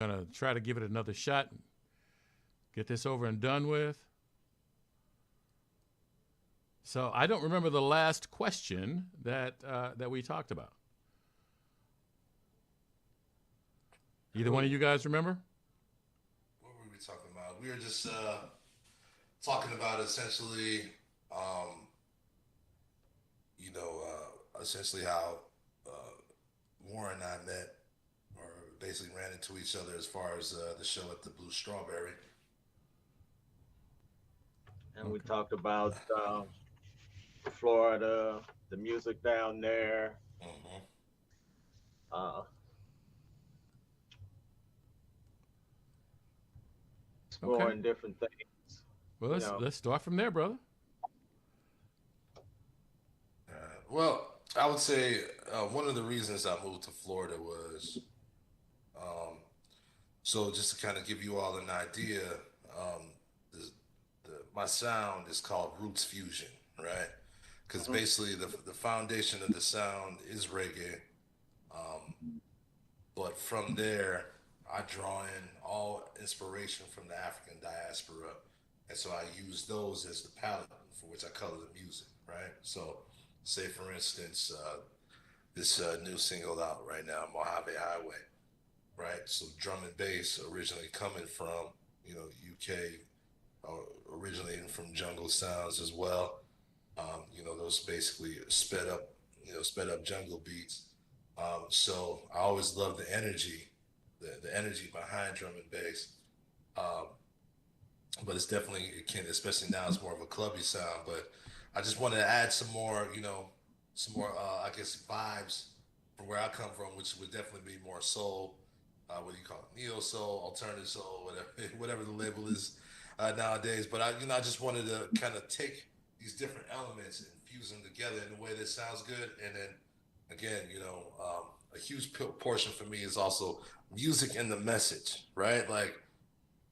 Gonna try to give it another shot, get this over and done with. So I don't remember the last question that we talked about. Either one of you guys remember? What were we talking about? We were just talking about essentially, um, essentially how Warren and I met, or basically ran into each other as far as the show at the Blue Strawberry. And we Okay. talked about Florida, the music down there, Hmm. uh, Okay. exploring different things. Well, You let's know, let's start from there, brother. Well, I would say one of the reasons I moved to Florida was um, so just to kind of give you all an idea. Um, the, my sound is called roots fusion, right? Because mhm, basically the foundation of the sound is reggae. Um, but from there, I draw in all inspiration from the African diaspora, and so I use those as the palette for which I color the music, right? So, say for instance, this new single out right now, Mojave Highway, right? So drum and bass originally coming from UK, originating from jungle sounds as well. Those basically sped up jungle beats. So I always love the energy behind drum and bass. Um, but it's definitely it can, especially now it's more of a clubby sound. But I just wanted to add some more, some more, I guess, vibes from where I come from, which would definitely be more soul. What do you call it? Neo soul, alternative soul, whatever, whatever the label is nowadays. But I just wanted to kind of take these different elements and fuse them together in a way that sounds good. And then again, a huge portion for me is also music and the message, right? Like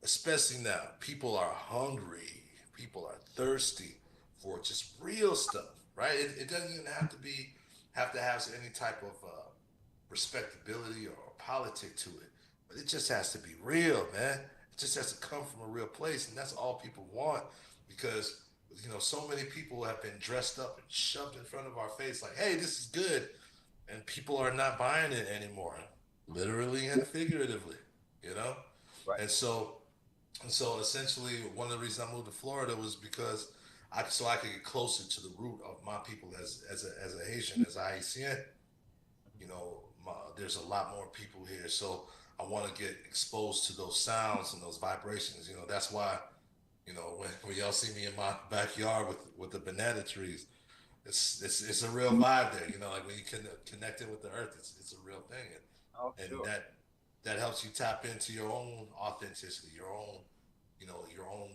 especially now, people are hungry, people are thirsty for just real stuff, right? It doesn't even have to have any type of respectability or politic to it, but it just has to be real, man. It just has to come from a real place, and that's all people want because so many people have been dressed up and shoved in front of our face like, hey, this is good, and people are not buying it anymore, literally and figuratively, you know. right. And so essentially, one of the reasons I moved to Florida was because I could get closer to the root of my people as a Haitian, as a Haitian. There's a lot more people here, so I want to get exposed to those sounds and those vibrations. That's why when y'all see me in my backyard with the banana trees, it's a real vibe there. Like when you can connect it with the earth, it's a real thing, Oh, and sure. that helps you tap into your own authenticity, your own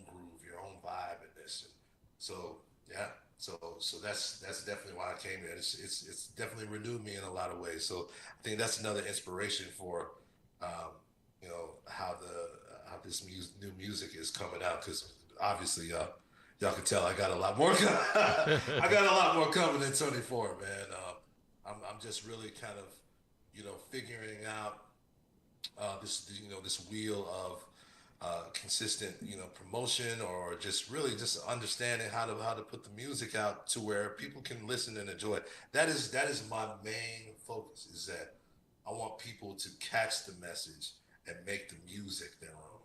groove, your own vibe in this. And so yeah, so that's definitely why I came here. It's definitely renewed me in a lot of ways. So I think that's another inspiration for how this new music is coming out because obviously y'all can tell I got a lot more. I got a lot more coming in 24, man. I'm just really kind of figuring out this wheel of consistent promotion or just really just understanding how to put the music out to where people can listen and enjoy it. That is my main focus is that I want people to catch the message and make the music their own.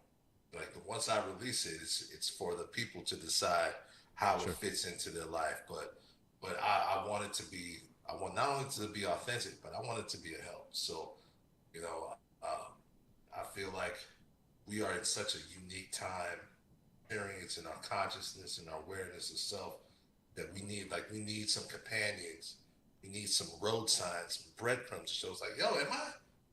Like once I release it, it's for the people to decide how it Sure. fits into their life. But I want it to be I want not only to be authentic, but I want it to be a help. So you know, um, I feel like we are in such a unique time, experience in our consciousness and our awareness of self that we need some companions. We need some road signs, some breadcrumbs that shows like, yo, am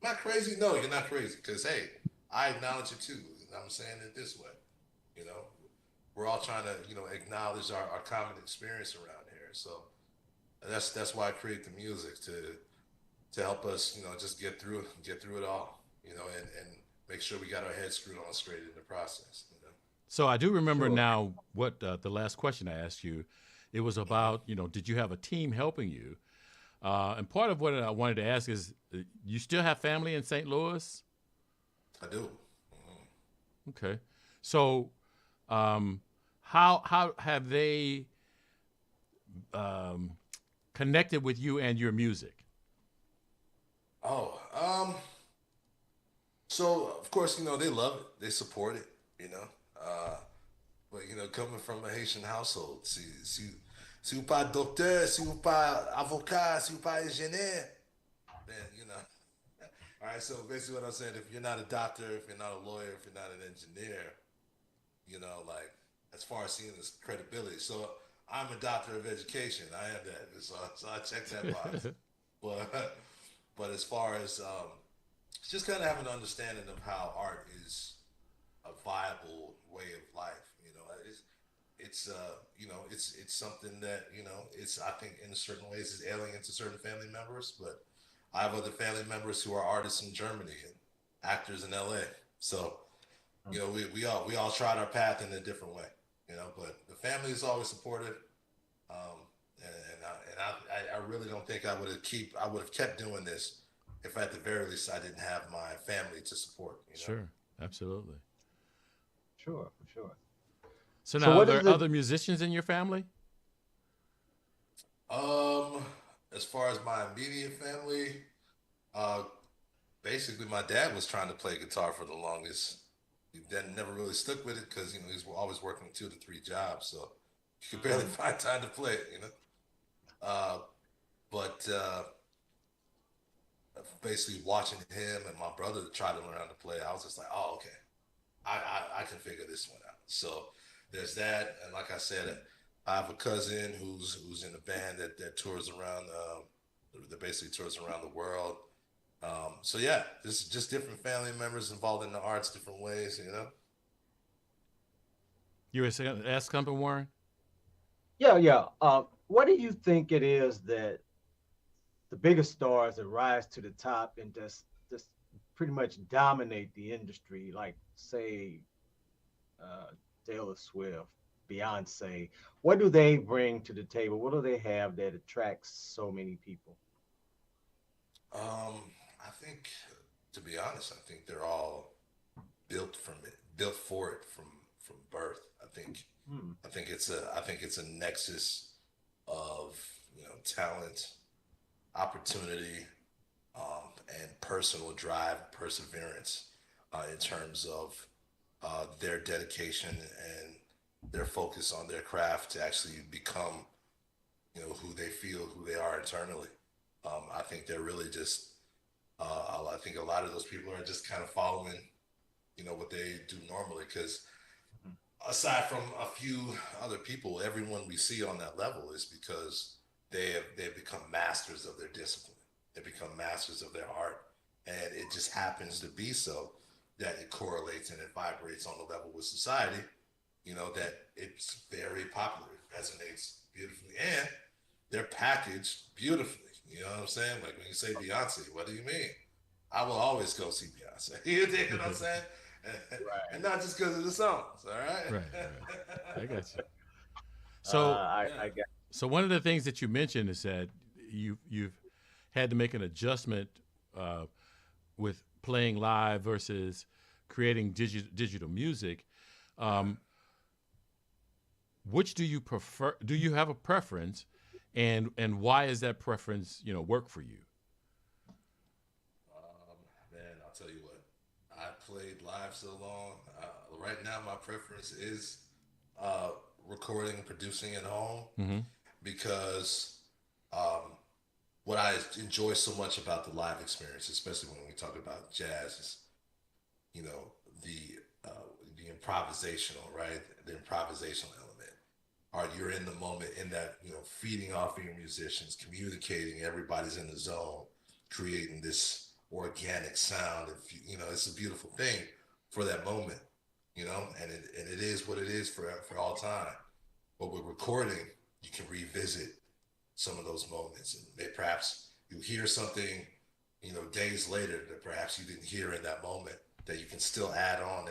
I crazy? No, you're not crazy. Cause hey, I acknowledge it too. I'm saying it this way. You know, we're all trying to, acknowledge our common experience around here. So that's why I create the music to help us, just get through it all, and make sure we got our heads screwed on straight in the process. So I do remember Sure. now what the last question I asked you. It was Hmm. about did you have a team helping you? And part of what I wanted to ask is, you still have family in St. Louis? I do. Okay. So, um, how have they um, connected with you and your music? Oh, so of course, they love it, they support it, you know. Uh, but coming from a Haitian household, si vous pas docteur, si vous pas avocat, si vous pas ingénieur, then All right, so basically what I'm saying, if you're not a doctor, if you're not a lawyer, if you're not an engineer, like as far as seeing this credibility. So I'm a doctor of education. I am that. So I check that box. But but as far as just kind of have an understanding of how art is a viable way of life. It's something that it's I think in certain ways is alien to certain family members, but I have other family members who are artists in Germany and actors in LA. So we all tried our path in a different way, but the family is always supportive. Um, and I really don't think I would have kept doing this if at the very least I didn't have my family to support. Sure, absolutely. Sure, for sure. So So now, are what is there the other musicians in your family? Um, as far as my immediate family, uh, basically my dad was trying to play guitar for the longest. He then never really stuck with it because he's always working 2 to 3 jobs, so you could barely Mhm. find time to play it. Uh, but basically watching him and my brother try to learn how to play, I was just like, oh, okay, I can figure this one out. So there's that, and like I said, I have a cousin who's in a band that tours around, that basically tours around the world. So yeah, this is just different family members involved in the arts, different ways. You were saying, ask something, Warren? Yeah, yeah. What do you think it is that the biggest stars that rise to the top and just pretty much dominate the industry, like say uh, Taylor Swift, Beyonce? What do they bring to the table? What do they have that attracts so many people? I think, to be honest, I think they're all built for it from birth. Hmm. I think it's a nexus of talent, opportunity, and personal drive, perseverance, in terms of their dedication and their focus on their craft to actually become who they feel, who they are internally. I think they're really just. I think a lot of those people are just kind of following, what they do normally. Because aside from a few other people, everyone we see on that level is because they've become masters of their discipline. They become masters of their art, and it just happens to be so that it correlates and it vibrates on the level with society. That it's very popular, it resonates beautifully, and they're packaged beautifully. You know what I'm saying? Like when you say Beyonce, what do you mean? I will always go see Beyonce. You dig what I'm saying? And Right. not just because of the songs, all right? Right, right. I got you. Uh, So, I got. so one of the things that you mentioned is that you've had to make an adjustment uh, with playing live versus creating digital music. Um, which do you prefer? Do you have a preference, and why is that preference work for you? Man, I'll tell you what. I played live so long. Right now, my preference is uh, recording and producing at home Mm-hmm. because um, what I enjoy so much about the live experience, especially when we talk about jazz, is you know the the improvisational, right? The improvisational element. Or you're in the moment, in that feeding off of your musicians, communicating. Everybody's in the zone, creating this organic sound. It's a beautiful thing for that moment. And it is what it is for all time. But with recording, you can revisit some of those moments, and perhaps you hear something, days later that perhaps you didn't hear in that moment that you can still add on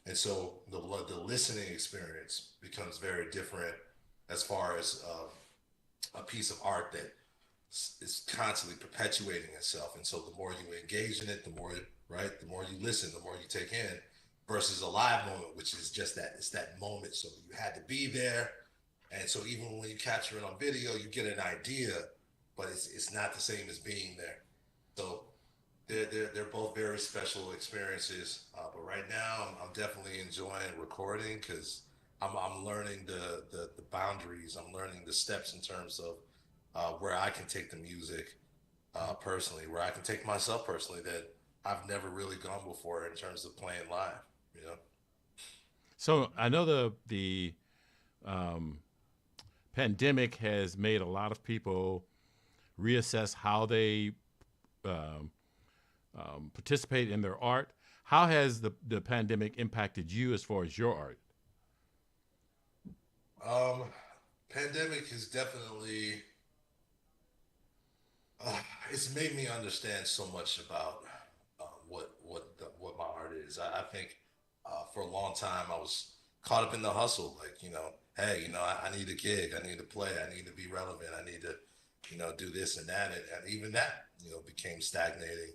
and so the listening experience becomes very different as far as a piece of art that is constantly perpetuating itself. And so the more you engage in it, the more right? The more you listen, the more you take in, versus a live moment, which is just that it's that moment. So you had to be there, and so even when you capture it on video, you get an idea, but it's not the same as being there. So they're both very special experiences. But right now, I'm definitely enjoying recording because I'm learning the boundaries. I'm learning the steps in terms of where I can take the music personally, where I can take myself personally that I've never really gone before in terms of playing live. You know. So I know the um, pandemic has made a lot of people reassess how they um, participate in their art. How has the pandemic impacted you as far as your art? Um, Pandemic has definitely it's made me understand so much about what my art is. I think for a long time I was caught up in the hustle. Like hey, I need a gig, I need to play, I need to be relevant, I need to do this and that, and even that became stagnating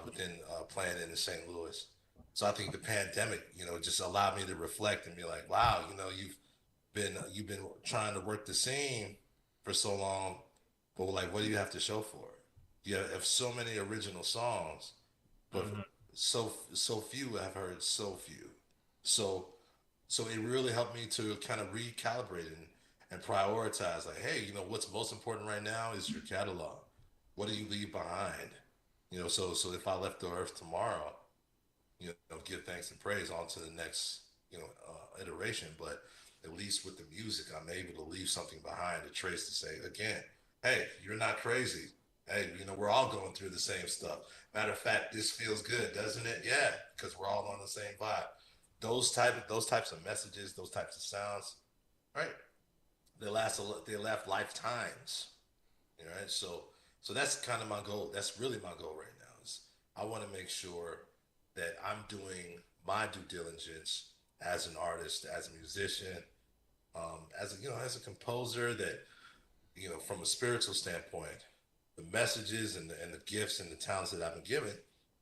within playing in the St. Louis. So I think the pandemic, just allowed me to reflect and be like, wow, you've been trying to work the scene for so long, but like, what do you have to show for it? You have so many original songs, but Hmm. so few have heard so few. So so it really helped me to kind of recalibrate and prioritize. Like, hey, what's most important right now is your catalog. What do you leave behind? So if I left the earth tomorrow, give thanks and praise on to the next, iteration. But at least with the music, I'm able to leave something behind, a trace to say again, hey, you're not crazy. Hey, we're all going through the same stuff. Matter of fact, this feels good, doesn't it? Yeah, because we're all on the same vibe. Those types of messages, those types of sounds, right? They last lifetimes. Right? So that's kind of my goal. That's really my goal right now. Is I want to make sure that I'm doing my due diligence as an artist, as a musician, as a composer. That from a spiritual standpoint, the messages and the gifts and the talents that I've been given,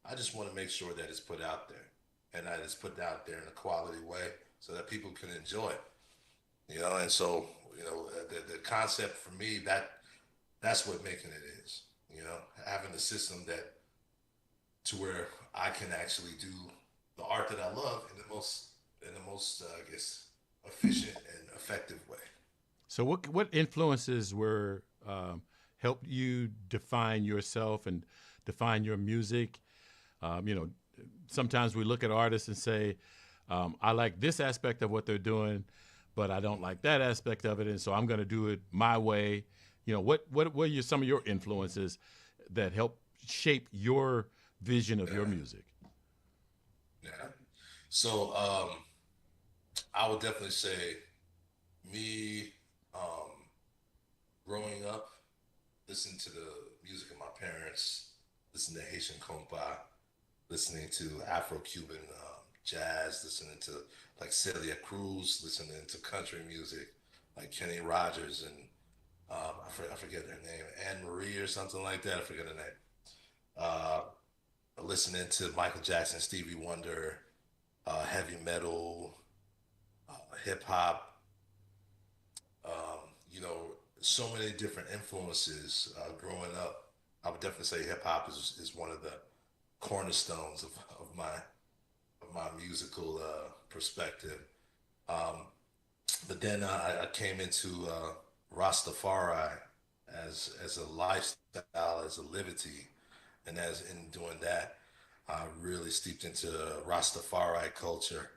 I just want to make sure that it's put out there, and that it's put out there in a quality way so that people can enjoy it. And so the concept for me, that's what making it is. Having a system that to where I can actually do the art that I love in the most I guess efficient and effective way. So what influences were helped you define yourself and define your music? You know, sometimes we look at artists and say, I like this aspect of what they're doing, but I don't like that aspect of it, and so I'm going to do it my way. What were some of your influences that help shape your vision of your music? Yeah. So I would definitely say me growing up, listening to the music of my parents, listening to Haitian compa, listening to Afro-Cuban jazz, listening to like Celia Cruz, listening to country music like Kenny Rogers and I forget her name, Anne Marie or something like that. I forget her name. Uh, Listening to Michael Jackson, Stevie Wonder, heavy metal, hip hop, you know, so many different influences growing up. I would definitely say hip hop is one of the cornerstones of my musical perspective. Um, but then I came into Rastafari as a lifestyle, as a liberty, and as in doing that, I really steeped into Rastafari culture,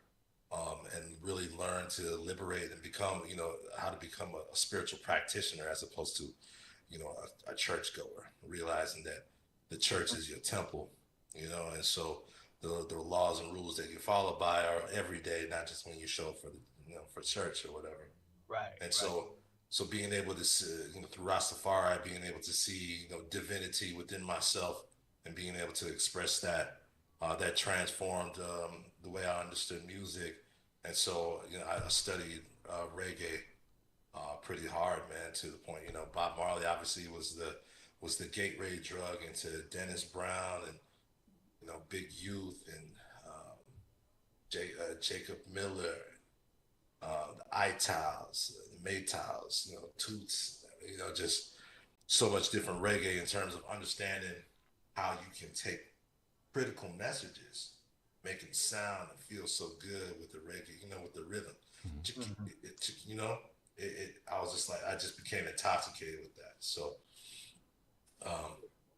and really learned to liberate and become, how to become a spiritual practitioner as opposed to, a churchgoer, realizing that the church is your temple, and so the laws and rules that you follow by are every day, not just when you show up for church or whatever. Right, And right. so being able to see, through Rastafari, being able to see, divinity within myself and being able to express that, that transformed the way I understood music. And so, I studied reggae pretty hard, man, to the point, Bob Marley obviously was the gateway drug into Dennis Brown and Big Youth and Jacob Miller, the Itals, the Maytals, Toots, just so much different reggae in terms of understanding how you can take critical messages, make it sound and feel so good with the reggae, with the rhythm. Mhm. You know, I was just like, I just became intoxicated with that. So um,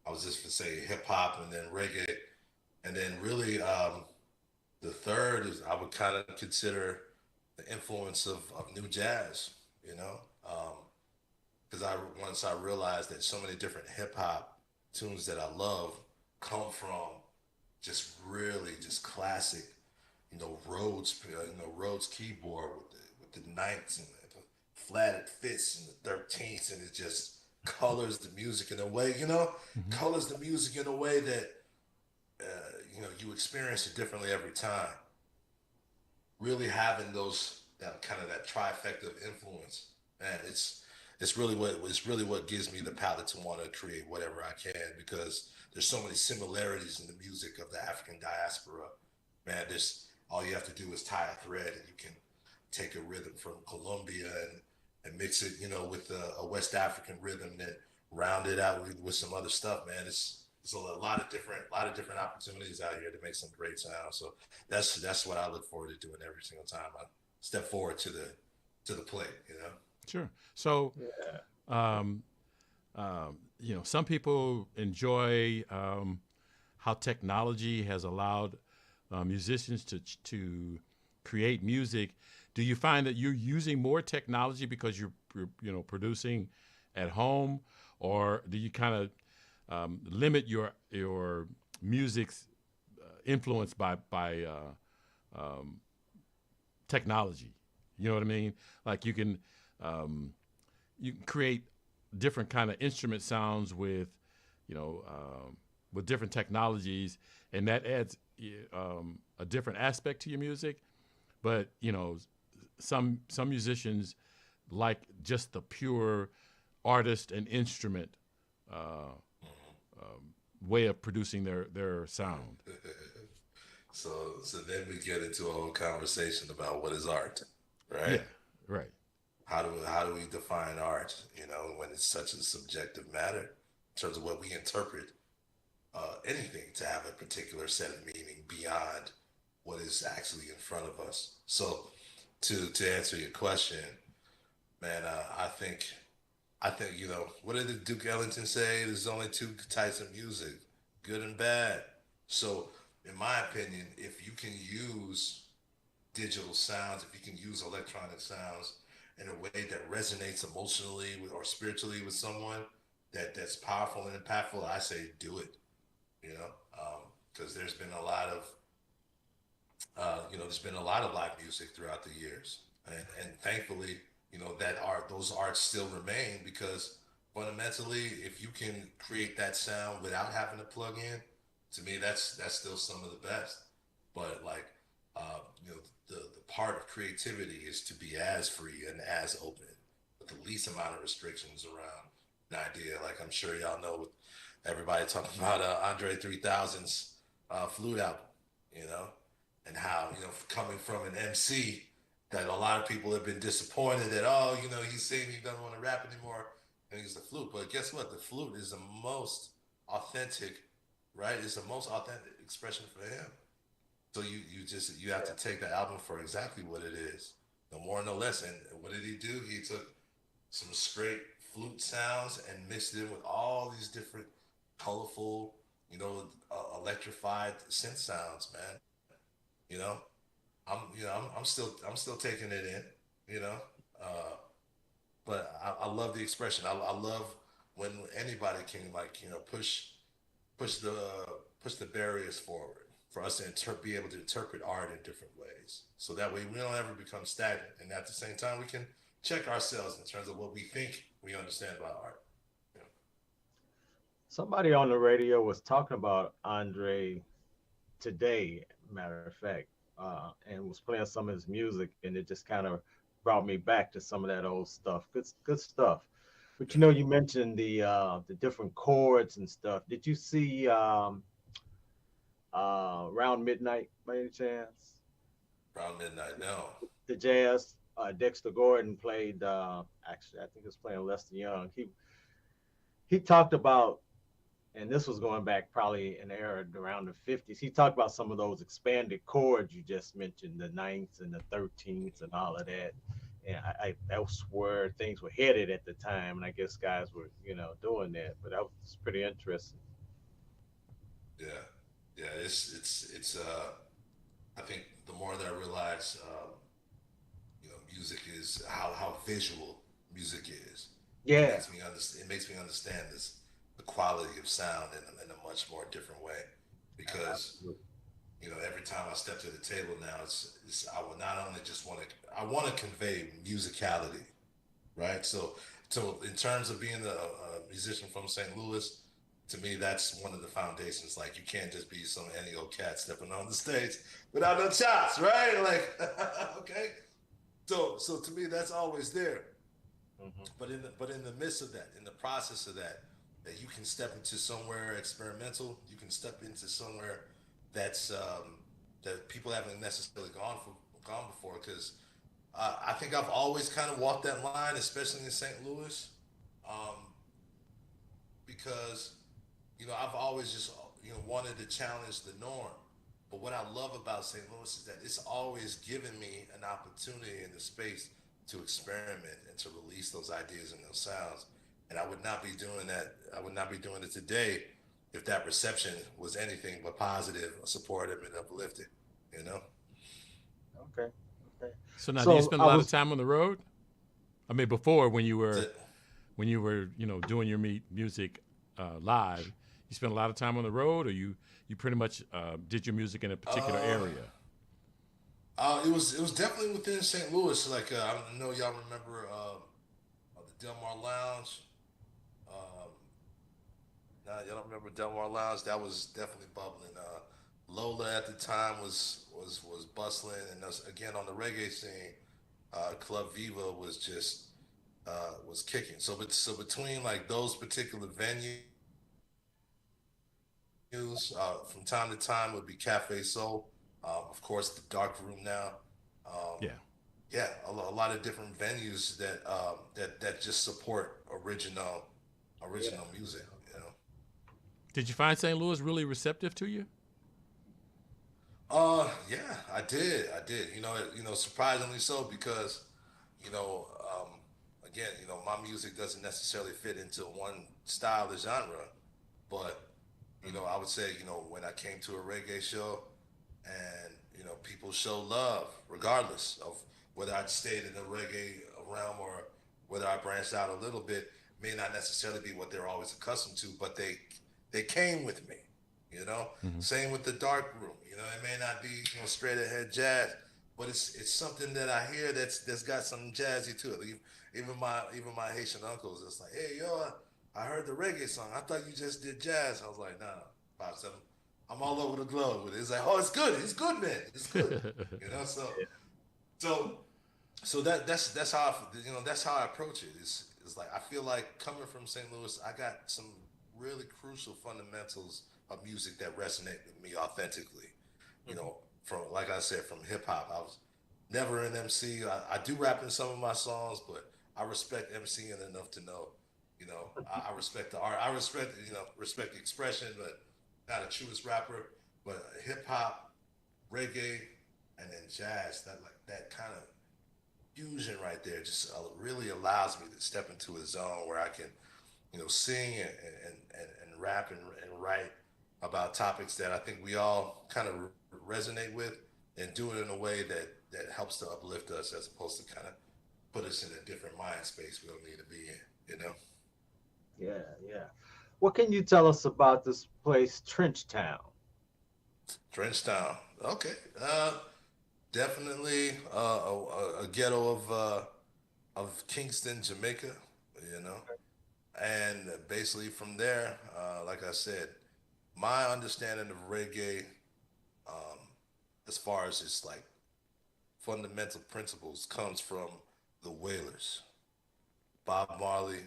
I was just to say hip hop and then reggae, and then really the third is I would kind of consider the influence of new jazz. You know, because I once I realized that so many different hip hop tunes that I love come from just really just classic, Rhodes keyboard with the ninths and the flatted fifths and the 13ths, and it just colors the music in a way, Hmm. colors the music in a way that you experience it differently every time. Really having those that kind of that trifecta of influence, man, it's really what gives me the palette to want to create whatever I can because there's so many similarities in the music of the African diaspora. Man, there's all you have to do is tie a thread and you can take a rhythm from Colombia and mix it, with a West African rhythm that round it out with some other stuff, man. It's a lot of different opportunities out here to make some great sounds. So that's what I look forward to doing every single time I step forward to the plate. Sure. So, Yeah. um, some people enjoy how technology has allowed musicians to create music. Do you find that you're using more technology because you're producing at home, or do you kind of limit your music's influence by technology? You know what I mean? Like um, you can create different kind of instrument sounds you know with different technologies, and that adds a different aspect to your music. But some musicians like just the pure artist and instrument uh, way of producing their sound. So then we get into a whole conversation about what is art, right? Yeah, right. How do we define art? When it's such a subjective matter in terms of what we interpret anything to have a particular set of meaning beyond what is actually in front of us. So to answer your question, man, I think what did the Duke Ellington say? There's only two types of music, good and bad. So in my opinion, if you can use digital sounds, if you can use electronic sounds in a way that resonates emotionally or spiritually with someone that's powerful and impactful, I say do it. You know, because there's been a lot of live music throughout the years, and thankfully, those arts still remain because fundamentally, if you can create that sound without having to plug in, to me, that's still some of the best. But like, uh, you know, the part of creativity is to be as free and as open with the least amount of restrictions around an idea. Like I'm sure y'all know, with everybody talking about Andre 3000's flute album, you know, and how coming from an MC that a lot of people have been disappointed that he's saying he doesn't want to rap anymore and he's the flute. But guess what? The flute is the most authentic, right? It's the most authentic expression for him. So you have to take the album for exactly what it is, no more, no less. And what did he do? He took some straight flute sounds and mixed it in with all these different colorful, electrified synth sounds, man. You know, I'm still taking it in, you know. Uh, but I love the expression. I love when anybody can push the push the barriers forward for us to be able to interpret art in different ways. So that way we don't ever become stagnant, and at the same time we can check ourselves in terms of what we think we understand about art. You Somebody on the radio was talking about Andre today, matter of fact, and was playing some of his music, and it just kind of brought me back to some of that old stuff. Good stuff. But know? you mentioned the different chords and stuff. Did you see Around midnight, by any chance? Around midnight. No. The Jazz. Dexter Gordon played. Actually, I think he was playing Lester Young. He talked about, and this was going back probably in the era around the 50s. He talked about some of those expanded chords you just mentioned, the ninths and the 13ths and all of that. And that was where things were headed at the time, and I guess guys were, doing that. But that was pretty interesting. Yeah. Yeah. It's. I think the more that I realize, music is how visual music is. It Yeah, makes me understand. It makes me understand this the quality of sound in a much more different way, because absolutely. every time I step to the table now, it's I will not only just want to convey musicality, right? So in terms of being a musician from St. Louis, to me that's one of the foundations. Like you can't just be some any old cat stepping on the stage without no chops, right? Like okay, so to me that's always there. Hmm. But in the midst of that, in the process of that, that you can step into somewhere experimental, you can step into somewhere that's that people haven't necessarily gone before. Because I think I've always kind of walked that line, especially in St. Louis, um, because I've always just wanted to challenge the norm. But what I love about St. Louis is that it's always given me an opportunity in the space to experiment and to release those ideas and those sounds. And I would not be doing that. I would not be doing it today if that reception was anything but positive, supportive, and uplifting. You know. Okay, okay. So now, do you So spend a I lot of was, time on the road? I mean, before So, when you were doing your music live, you spent a lot of time on the road, or you pretty much did your music in a particular uh, area. it was definitely within St. Louis. Like I know y'all remember the Delmar Lounge. Um, Nah, y'all don't remember Delmar Lounge? That was definitely bubbling. Lola at the time was bustling, and again on the reggae scene, Club Viva was just was kicking. So between like those particular venues, from time to time would be Cafe Soul, of course the Dark Room now. Um, Yeah. yeah, a lot of different venues that just support yeah, original music. yeah. You know. Did you find St. Louis really receptive to you? Yeah, I did. Surprisingly so because, you know, um, again, my music doesn't necessarily fit into one style or genre, but Mhm. I would say, when I came to a reggae show and people show love regardless of whether I'd stayed in the reggae realm or whether I branched out a little bit, may not necessarily be what they're always accustomed to, but they came with me. Hmm. Same with the dark room. It may not be straight ahead jazz, but it's something that I hear that's got some jazzy to it. Even my Haitian uncles, it's like, hey yo, I heard the reggae song. I thought you just did jazz. I was like, nah, 5-7. I'm all over the globe with it. It's like, oh, it's good. It's good, man. It's good. You know, so Yeah, so so that's how that's how I approach it. It's like I feel like coming from St. Louis, I got some really crucial fundamentals of music that resonate with me authentically. mhm. From like I said, from hip hop, I was never an MC. I do rap in some of my songs, but I respect MCing enough to know, I respect the art. I respect the expression, but not a truest rapper. But hip hop, reggae, and then jazz, that kind of fusion right there just really allows me to step into a zone where I can, sing and rap and write about topics that I think we all kind of resonate with, and do it in a way that helps to uplift us as opposed to kind of put us in a different mind space we don't need to be in. Yeah, yeah. What can you tell us about this place, Trench Town? Trenchtown. Okay. Definitely a ghetto of Kingston, Jamaica. You know, and basically from there, like I said, my understanding of reggae, um, as far as its like fundamental principles, comes from the Wailers, Bob Marley,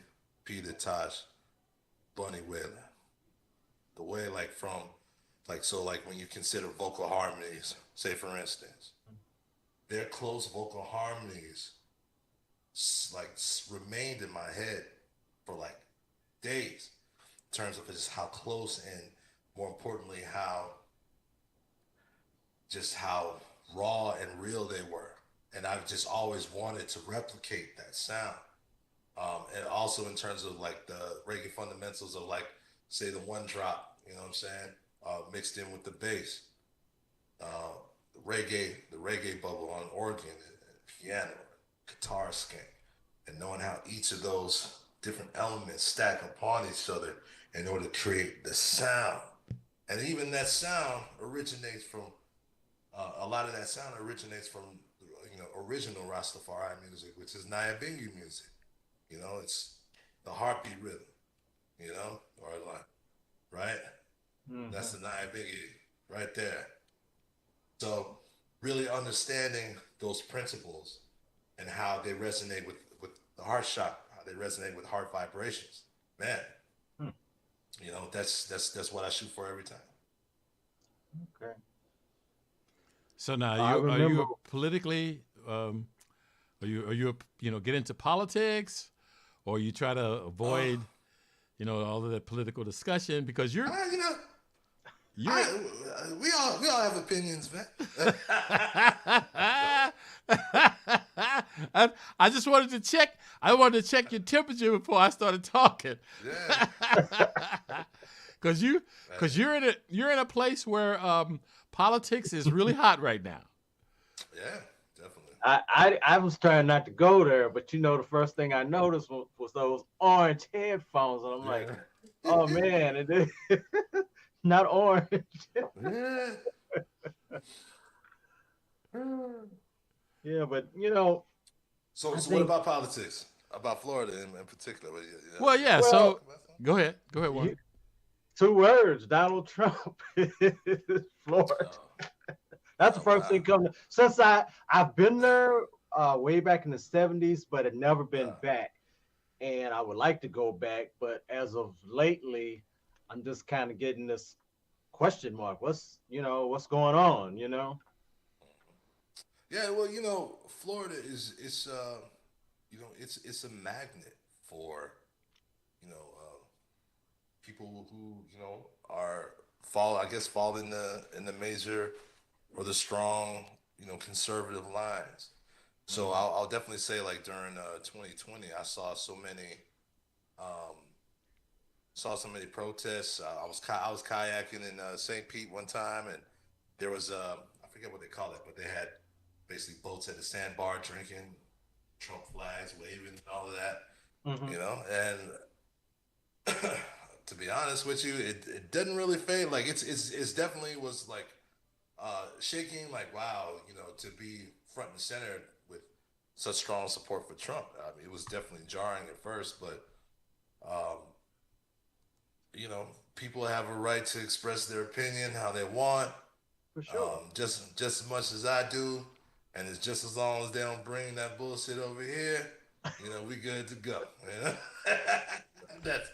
Peter Tosh, Bunny Wailer. The way like from Like so, like when you consider vocal harmonies, say for instance, their close vocal harmonies remained in my head for like days in terms of just how close and more importantly how raw and real they were. And I've just always wanted to replicate that sound. And also in terms of like the reggae fundamentals of like say the one drop, you know what I'm saying, mixed in with the bass, the reggae bubble on organ and piano, guitar skank, and knowing how each of those different elements stack upon each other in order to create the sound. And even that sound originates from a lot of that sound originates from original Rastafari music, which is Nyabingi music. You know, it's the heartbeat rhythm. You know, or like right. That's Hmm. the Nyabingi right there. So really understanding those principles and how they resonate with the heart shock, how they resonate with heart vibrations. Man, that's what I shoot for every time. Okay. So now I you are remember. you politically are you get into politics, or you try to Uh, avoid all of that political discussion because you're you know, you're I we all have opinions, man. I just wanted to check. I wanted to check your temperature before I started talking. Yeah, Cause you, cause man. you're in a place where politics is really hot right now. Yeah, definitely. I was trying not to go there, but the first thing I noticed was those orange headphones, and I'm like, Yeah, oh man, it is not orange. yeah. Yeah, but So, I so what think about politics? About Florida in particular? Well, You yeah. have something to well, talk about? So go ahead, you, Warren. 2 words, Donald Trump is Florida. Oh, That's the oh first wow. thing coming. Since I've been there way back in the '70s, but had never been Uh, back, and I would like to go back, but as of lately, I'm just kind of getting this question mark. What's going on? yeah, well, Florida it's a magnet for people who are fall in the major or the strong conservative lines. So Mhm. I'll definitely say like during 2020, I um, saw so many protests. I was kayaking in St. Pete one time, and there was I forget what they call it, but they had basically boats at the sandbar drinking, Trump flags waving, and all of that. Mhm. And to be honest with you, it doesn't really fade. Like it's definitely was like shaking. Like wow, to be front and center with such strong support for Trump. I mean, it was definitely jarring at first, but um, people have a right to express their opinion how they want, For sure. just as much as I do, and it's just as long as they don't bring that bullshit over here. We good to go. You know? that's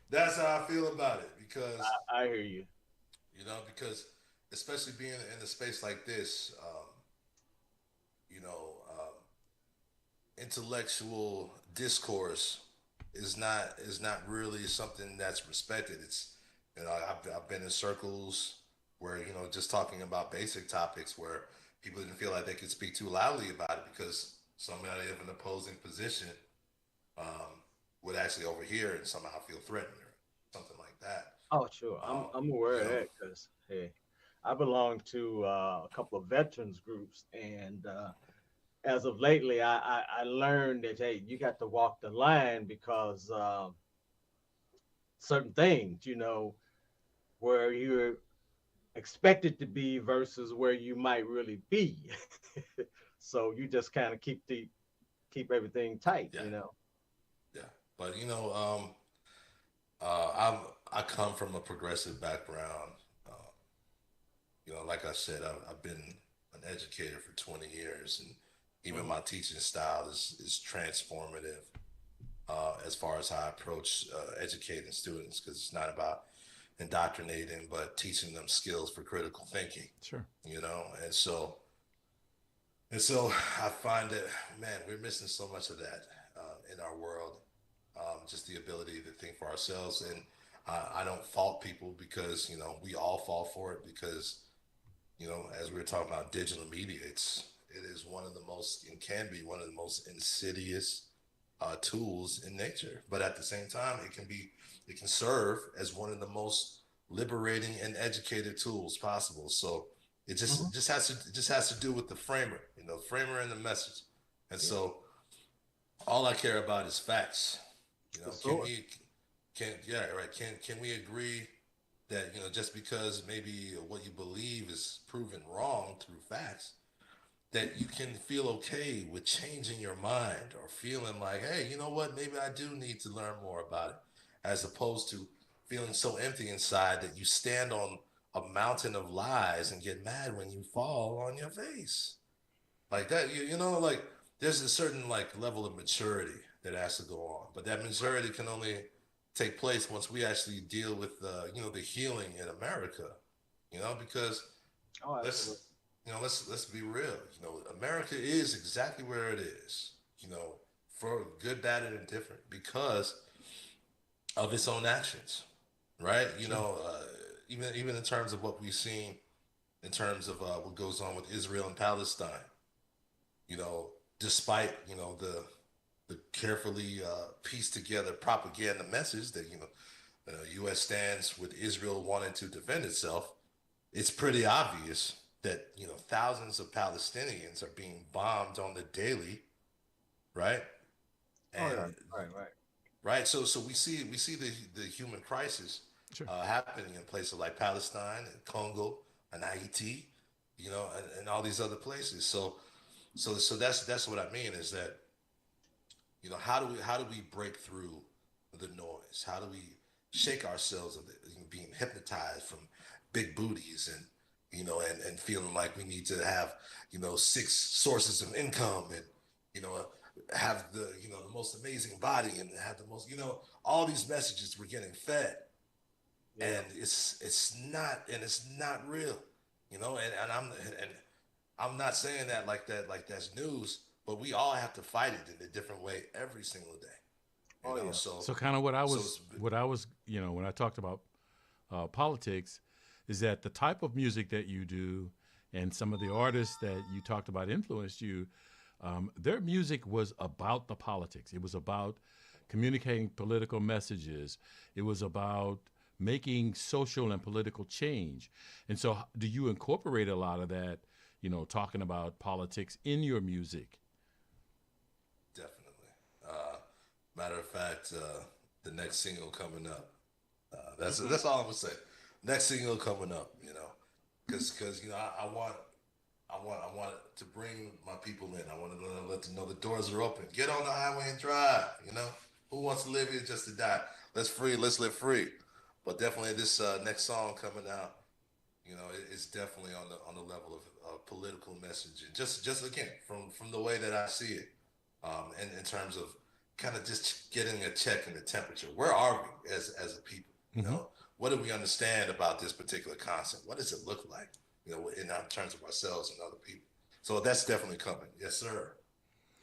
that's how I feel about it I hear you. because especially being in a space like this, intellectual discourse is not really something that's respected. It's I've been in circles where just talking about basic topics where people didn't feel like they could speak too loudly about it because somebody of an opposing position um, would actually overhear and somehow feel threatened or something like that. Oh, sure. I'm Um, I'm you aware of know, that because hey, I belong to a couple of veterans groups, and as of lately, I learned that hey, you got to walk the line because certain things, where you're expected to be versus where you might really be. So you just kind of keep everything tight. yeah, yeah. But I'm I come from a progressive background. Like I said, I've been an educator for 20 years, and even Mhm. my teaching style is transformative as far as how I approach educating students because it's not about indoctrinating, but teaching them skills for critical thinking, Sure. you know? And so I find that, man, we're missing so much of that in our world. Just the ability to think for ourselves. And I don't fault people because, we all fall for it because, as we were talking about digital media, it is one of the most, and can be one of the most insidious tools in nature. But at the same time, it can serve as one of the most liberating and educated tools possible. So it just Hmm. it just has to it just has to do with the framer, framer and the message. And Yeah. so all I care about is facts. The Can source. we can yeah, right. Can we agree that, just because maybe what you believe is proven wrong through facts, that you can feel okay with changing your mind or feeling like, hey, you know what, maybe I do need to learn more about it, as opposed to feeling so empty inside that you stand on a mountain of lies and get mad when you fall on your face. Like that, like there's a certain like level of maturity that has to go on, but that maturity can only take place once we actually deal with the healing in America, because Oh, absolutely. let's let's be real. America is exactly where it is. For good, bad, and indifferent because of its own actions, right? Sure. Even in terms of what we've seen in terms of what goes on with Israel and Palestine. You know, despite the carefully pieced together propaganda message that U.S. stands with Israel wanting to defend itself, it's pretty obvious that thousands of Palestinians are being bombed on the daily, right? Oh, And yeah. Right, right. right, so we see the human crisis Sure. happening in places like Palestine and Congo and Haiti, and all these other places. So that's what I mean is that how do we break through the noise? How do we shake ourselves of being hypnotized from big booties and and feeling like we need to have six sources of income and you know have the most amazing body and have the most all these messages we're getting fed, Yeah. and it's not real, and I'm not saying that like that's news, but we all have to fight it in a different way every single day. Oh, yeah. So So kind of what I so was, it's what I was, when I talked about politics, is that the type of music that you do and some of the artists that you talked about influenced you, their music was about the politics. It was about communicating political messages. It was about making social and political change. And so, do you incorporate a lot of that, talking about politics in your music? definitely. Matter of fact, the next single coming up. Hmm. That's all I'm gonna say. Next single coming up, because I want to bring my people in. I want to let them know the doors are open. Get on the highway and drive. Who wants to live here just to die? Let's live free. But definitely this next song coming out, it's definitely on the level of political messaging. Just again from the way that I see it, and in terms of kind of just getting a check in the temperature. Where are we as a people? Hmm. What do we understand about this particular concept? What does it look like? In terms of ourselves and other people. So that's definitely coming. Yes, sir.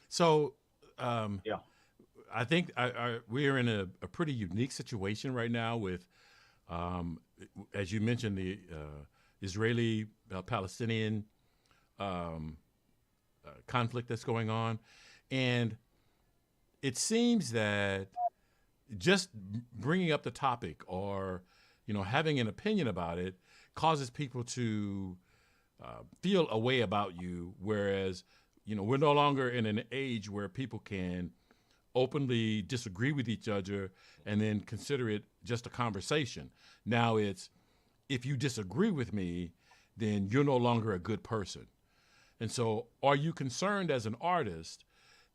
So, um, Yeah. I think we are in a pretty unique situation right now with, um, as you mentioned, the Israeli Palestinian um, conflict that's going on. And it seems that just bringing up the topic or, having an opinion about it causes people to feel a way about you. Whereas, we're no longer in an age where people can openly disagree with each other and then consider it just a conversation. Now it's, if you disagree with me, then you're no longer a good person. And so, are you concerned as an artist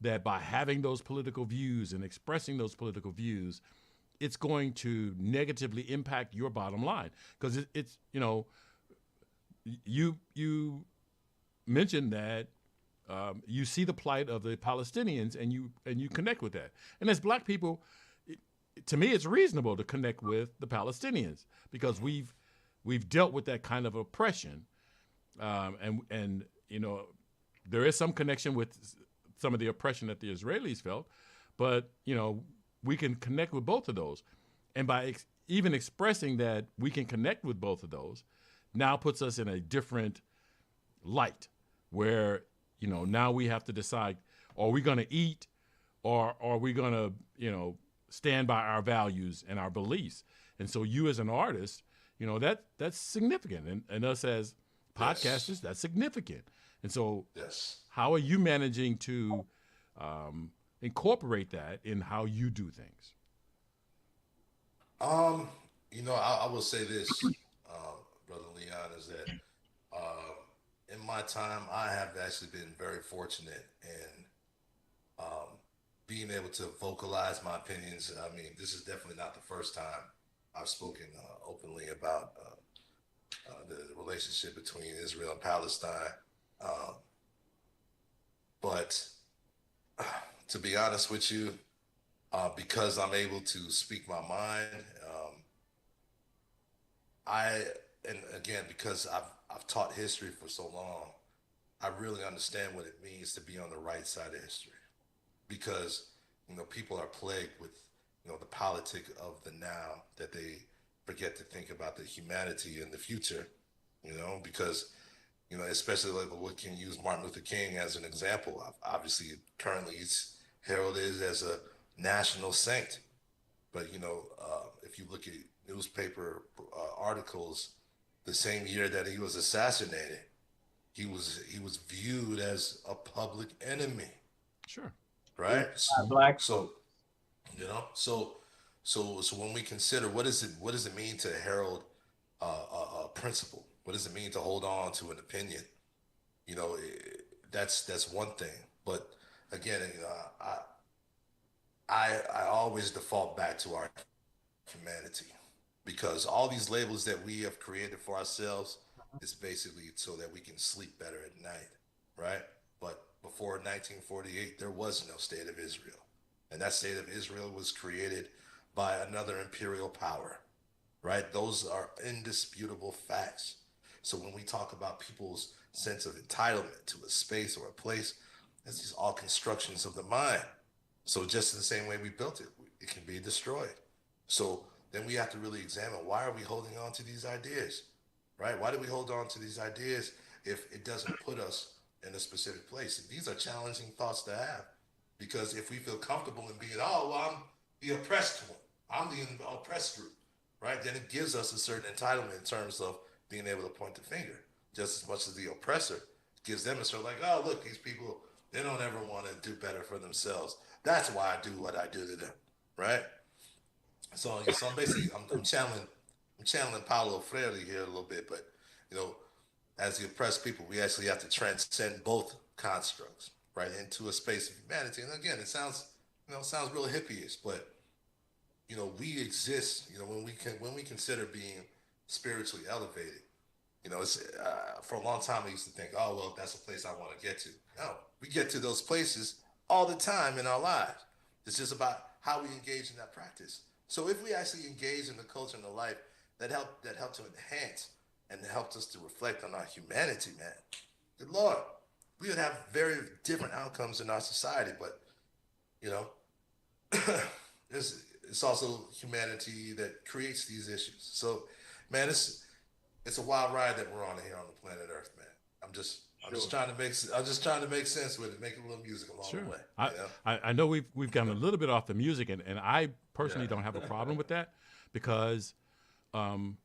that by having those political views and expressing those political views, it's going to negatively impact your bottom line? Because it's, you mentioned that you see the plight of the Palestinians and you connect with that. And as black people, to me, it's reasonable to connect with the Palestinians because we've dealt with that kind of oppression, and there is some connection with some of the oppression that the Israelis felt, but we can connect with both of those, and by even expressing that we can connect with both of those, now puts us in a different light, where now we have to decide: are we going to eat, or are we going to stand by our values and our beliefs? And so you as an artist, that's significant, and us as podcasters, Yes. that's significant. And so Yes. how are you managing to incorporate that in how you do things? I will say this, Brother Leon, is that in my time, I have actually been very fortunate in being able to vocalize my opinions. I mean, this is definitely not the first time I've spoken openly about the relationship between Israel and Palestine. Um, but to be honest with you, because I'm able to speak my mind, I and again because I've taught history for so long, I really understand what it means to be on the right side of history. Because people are plagued with the politic of the now, that they forget to think about the humanity in the future. Because especially like what can use Martin Luther King as an example. Obviously, currently he's heralded as a national saint, but if you look at newspaper articles, the same year that he was assassinated, he was viewed as a public enemy, Sure. Yeah, right? black So folks. so when we consider what does it mean to herald a principle? What does it mean to hold on to an opinion? That's one thing. But again, I always default back to our humanity, because all these labels that we have created for ourselves is basically so that we can sleep better at night, right? But before 1948, there was no state of Israel, and that state of Israel was created by another imperial power, right? Those are indisputable facts. So when we talk about people's sense of entitlement to a space or a place, that's just all constructions of the mind. So just in the same way we built it, it can be destroyed. So then we have to really examine, why are we holding on to these ideas, right? Why do we hold on to these ideas if it doesn't put us in a specific place? And these are challenging thoughts to have, because if we feel comfortable in being, oh, well, I'm the oppressed one, I'm the oppressed group, right? Then it gives us a certain entitlement in terms of being able to point the finger, just as much as the oppressor gives them a sort of like, oh, look, these people, they don't ever want to do better for themselves. That's why I do what I do to them, right? So I'm basically I'm channeling Paulo Freire here a little bit, but you know, as the oppressed people, we actually have to transcend both constructs, right, into a space of humanity. And again, it sounds real hippie-ish, but we exist. When we consider being spiritually elevated, it's for a long time I used to think, oh well, that's a place I want to get to. No, we get to those places all the time in our lives. It's just about how we engage in that practice. So if we actually engage in the culture and the life that helped to enhance and helped us to reflect on our humanity, man, good Lord, we would have very different outcomes in our society. But you know, it's also humanity that creates these issues. So, man, it's a wild ride that we're on here on the planet Earth, man. I'm just Sure. trying to make sense with it, make a little music along Sure. the way. I, You know? I know we've gotten a little bit off the music, and I personally don't have a Yeah. problem with that because um,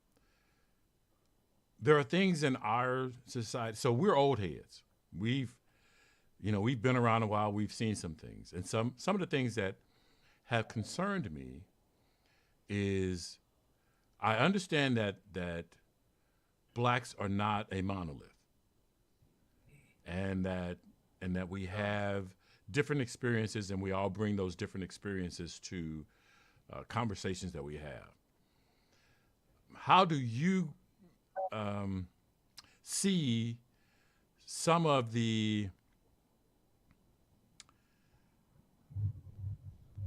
there are things in our society. So we're old heads. We've been around a while. We've seen some things, and some of the things that have concerned me is I understand that blacks are not a monolith, and that we have different experiences, and we all bring those different experiences to conversations that we have. How do you see some of the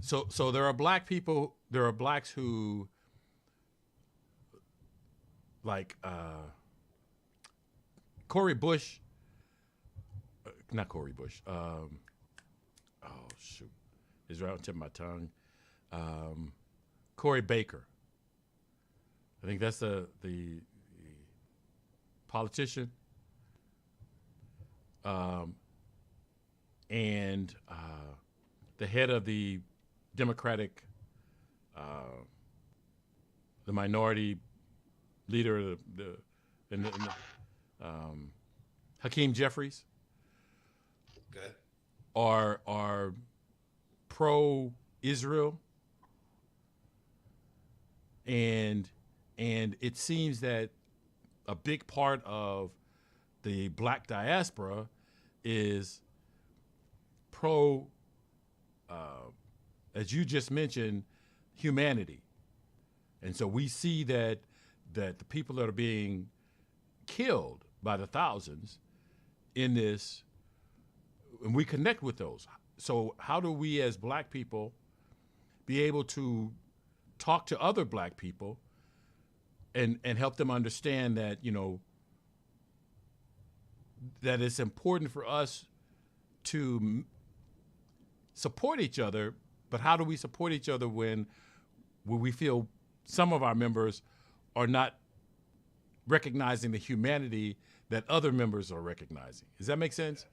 so there are black people there are blacks who like Corey Bush, not Corey Bush. Oh shoot, it's right on the tip of my tongue. Corey Baker. I think that's the politician. And the head of the Democratic, the minority leader of Hakeem Jeffries Okay. are pro-Israel, and it seems that a big part of the black diaspora is pro, as you just mentioned, humanity. And so we see that the people that are being killed by the thousands in this, and we connect with those. So how do we as black people be able to talk to other black people and help them understand that, that it's important for us to support each other, but how do we support each other when we feel some of our members are not recognizing the humanity that other members are recognizing? Does that make sense?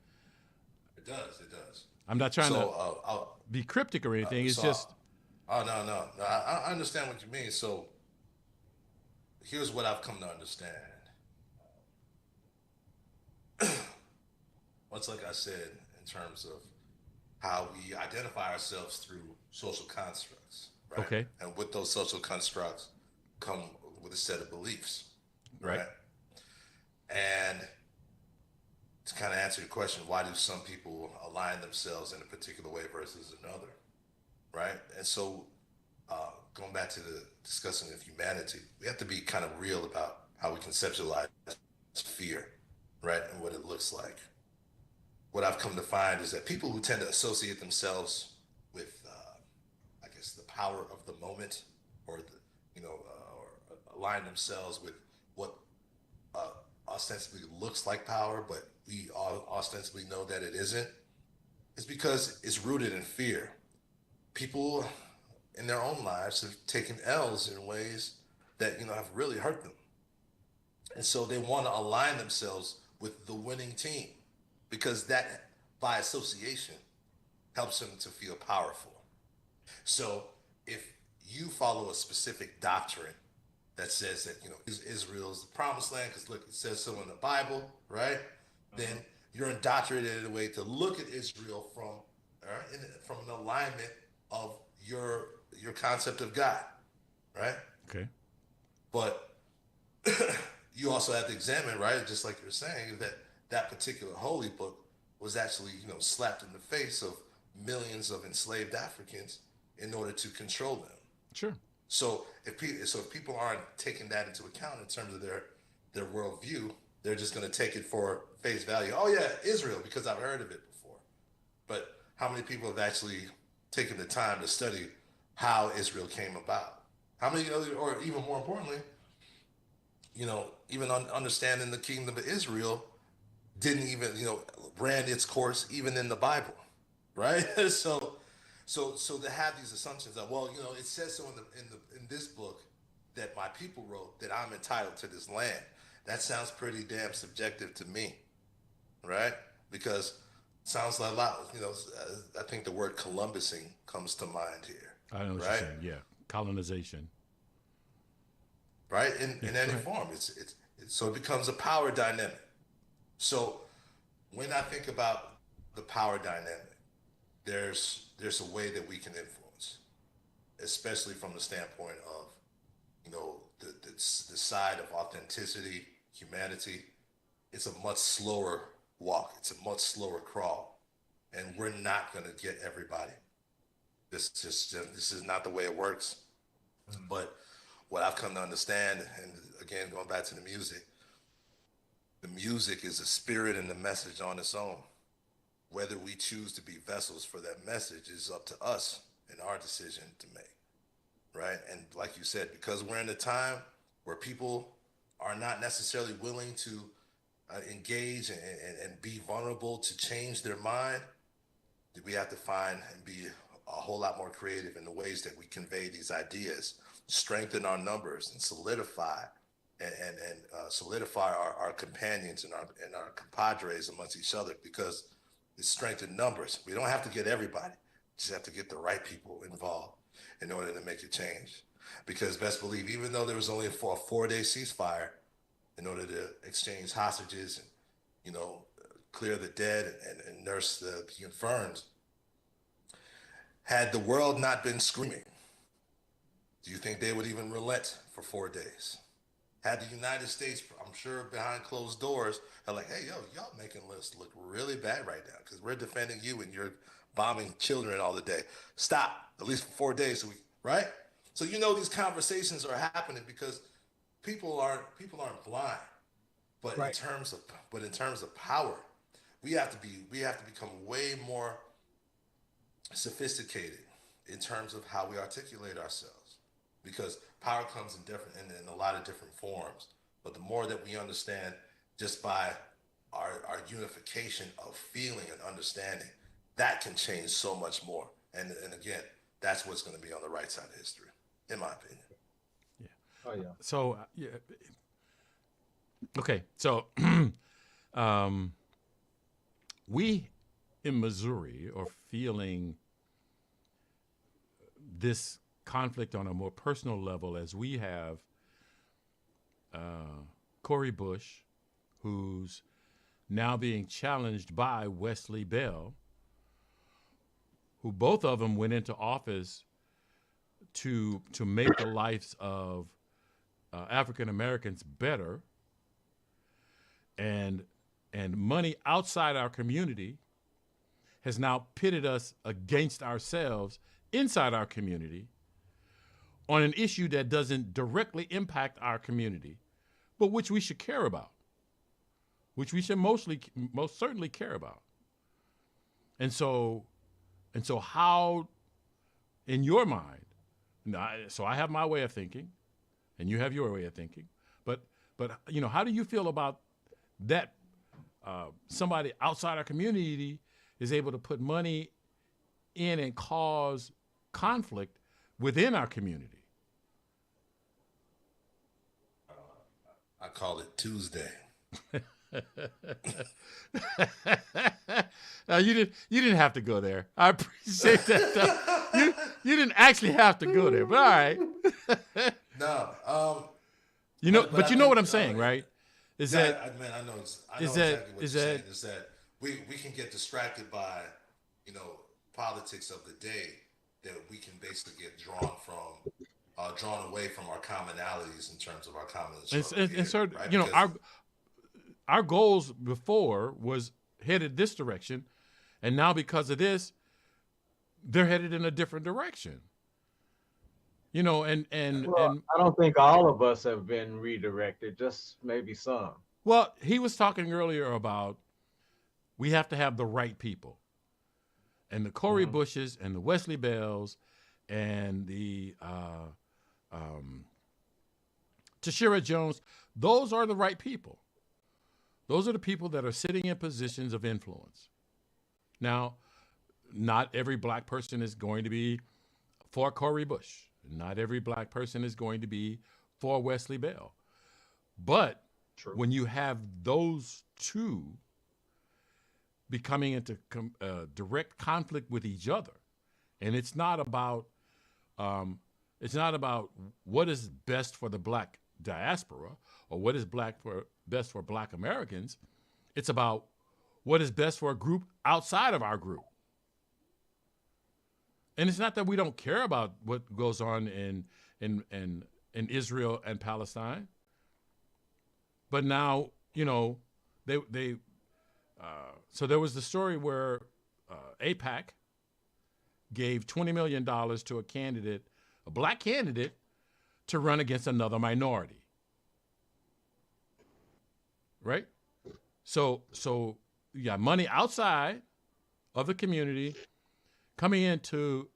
It does. It does. I'm not trying to I'll, be cryptic or anything. It's so, just oh no. I understand what you mean. So here's what I've come to understand. Much like I said, in terms of how we identify ourselves through social constructs, right? Okay. And with those social constructs come with a set of beliefs, Right. right? And to kind of answer your question, why do some people align themselves in a particular way versus another, right? And so, going back to the discussing of humanity, we have to be kind of real about how we conceptualize fear, right, and what it looks like. What I've come to find is that people who tend to associate themselves with, I guess, the power of the moment, or or align themselves with what ostensibly looks like power, but we all ostensibly know that it isn't, is because it's rooted in fear. People in their own lives have taken L's in ways that have really hurt them, and so they want to align themselves with the winning team because that, by association, helps them to feel powerful. So if you follow a specific doctrine that says that Israel's the promised land because look, it says so in the Bible, right? Then you're indoctrinated in a way to look at Israel from an alignment of your concept of God, right? okay. But you also have to examine, right, just like you're saying, that particular holy book was actually slapped in the face of millions of enslaved Africans in order to control them. Sure. So if people aren't taking that into account in terms of their worldview, they're just going to take it for face value. Oh yeah, Israel, because I've heard of it before. But how many people have actually taken the time to study how Israel came about? How many other, or even more importantly, even understanding the kingdom of Israel didn't even ran its course even in the Bible, right? So to have these assumptions that, well, it says so in this book that my people wrote that I'm entitled to this land. That sounds pretty damn subjective to me, right? Because it sounds like a lot. I think the word Columbusing comes to mind here. I know what you're saying. Yeah, colonization. Right? In any form, so it becomes a power dynamic. So when I think about the power dynamic, there's a way that we can influence, especially from the standpoint of the side of authenticity, humanity. It's a much slower walk. It's a much slower crawl, and we're not going to get everybody. This is not the way it works. But what I've come to understand, and again going back to the music is a spirit and the message on its own. Whether we choose to be vessels for that message is up to us and our decision to make. right? And like you said, because we're in a time where people are not necessarily willing to engage and be vulnerable to change their mind, we have to find and be a whole lot more creative in the ways that we convey these ideas, strengthen our numbers, and solidify and solidify our companions and our compadres amongst each other, because it's strength in numbers. We don't have to get everybody; just have to get the right people involved in order to make a change. Because best believe, even though there was only a 4-day ceasefire, in order to exchange hostages and you know clear the dead and nurse the infirms, had the world not been screaming, do you think they would even relent for 4 days? Had the United States, I'm sure behind closed doors, are like, hey, yo, y'all making lists look really bad right now because we're defending you and you're bombing children all the day. Stop, at least for 4 days a week, right? So these conversations are happening because people aren't blind, but in Right. terms of power, we have to become way more sophisticated in terms of how we articulate ourselves, because power comes in a lot of different forms. But the more that we understand just by our unification of feeling and understanding, that can change so much more. And again, that's what's going to be on the right side of history, in my opinion. Yeah. Oh yeah. So yeah. Okay. So we in Missouri are feeling this conflict on a more personal level as we have Cori Bush, who's now being challenged by Wesley Bell, who both of them went into office to make the lives of African Americans better, and money outside our community has now pitted us against ourselves inside our community on an issue that doesn't directly impact our community, but which we should care about, which we should most certainly care about. And so how, in your mind, so I have my way of thinking, and you have your way of thinking, but how do you feel about that? Somebody outside our community is able to put money in and cause conflict within our community. I call it Tuesday. Now, you didn't have to go there. I appreciate that. You didn't actually have to go there, but all right. No, but you know what I'm saying, right? Is yeah, that I know is exactly that what is you're that saying. Is that we can get distracted by politics of the day, that we can basically get drawn away from our commonalities in terms of our common struggle and here, so right? our goals before was headed this direction, and now because of this, they're headed in a different direction. Well, And I don't think all of us have been redirected, just maybe some. well, he was talking earlier about we have to have the right people, and the Cori Hmm. Bushes and the Wesley Bells and the Tashira Jones. Those are the right people. Those are the people that are sitting in positions of influence. Now, not every black person is going to be for Cori Bush. Not every black person is going to be for Wesley Bell. But True. when you have those two becoming into direct conflict with each other, and it's not about what is best for the black diaspora or what is best for black Americans. It's about what is best for a group outside of our group. And it's not that we don't care about what goes on in Israel and Palestine, but now they so there was the story where AIPAC gave $20 million to a black candidate, to run against another minority. Right? So you got money outside of the community coming into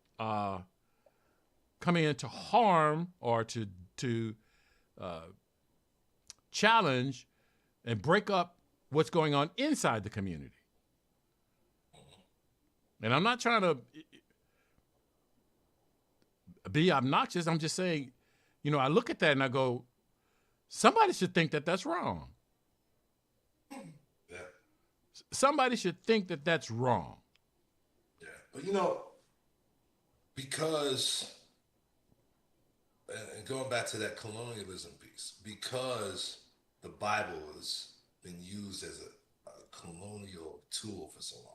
coming in to harm or to uh, challenge and break up what's going on inside the community. And I'm not trying to be obnoxious. I'm just saying, I look at that and I go, somebody should think that that's wrong. Yeah. Somebody should think that that's wrong. Yeah. But because, and going back to that colonialism piece, because the Bible has been used as a colonial tool for so long,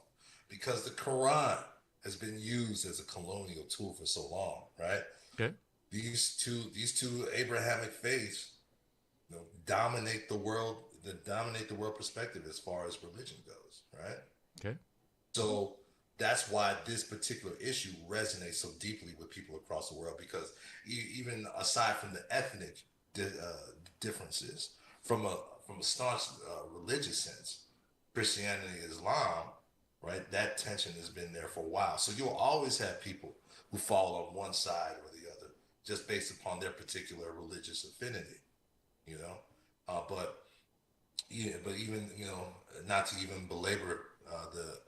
because the Quran has been used as a colonial tool for so long, right? Okay. These two Abrahamic faiths, dominate the world, perspective as far as religion goes, right? Okay. So that's why this particular issue resonates so deeply with people across the world, because even aside from the ethnic differences, from a staunch religious sense, Christianity, Islam, right? That tension has been there for a while. So you'll always have people who fall on one side or the other, just based upon their particular religious affinity, you know. But even not to even belabor the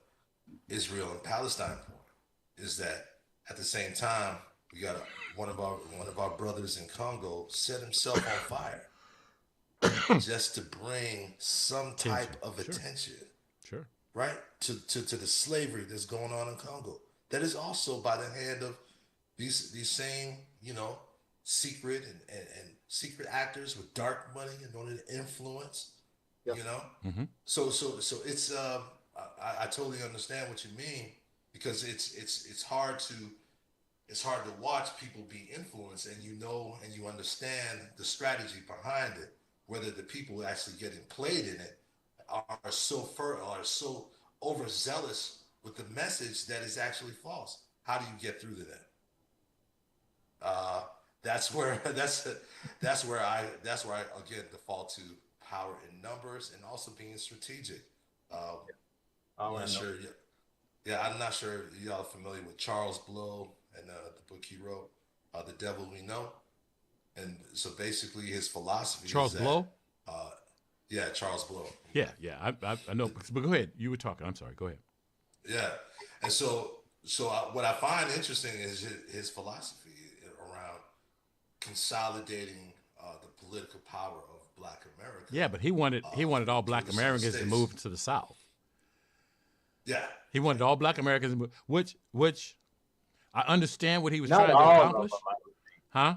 Israel and Palestine point, is that at the same time we got one of our brothers in Congo set himself on fire just to bring some type of Sure. attention, Sure. right, to the slavery that's going on in Congo. That is also by the hand of these same secret and secret actors with dark money in order to influence. Yep. Mm-hmm. So it's I totally understand what you mean, because it's hard to watch people be influenced, and you understand the strategy behind it, whether the people actually getting played in it are so overzealous with the message that is actually false. How do you get through to that? That's where I again default to power in numbers and also being strategic. I'm not sure. Yeah, I'm not sure y'all are familiar with Charles Blow and the book he wrote, "The Devil We Know." And so basically, his philosophy Charles is that, Blow. Yeah, Charles Blow. Yeah. I know. But go ahead. You were talking. I'm sorry. Go ahead. Yeah, and so what I find interesting is his philosophy around consolidating the political power of Black America. Yeah, but he wanted all Black to the Americans to States. move to the South. Yeah, He wanted all Black Americans to move, which I understand what he was Not trying to all of them. accomplish. Huh?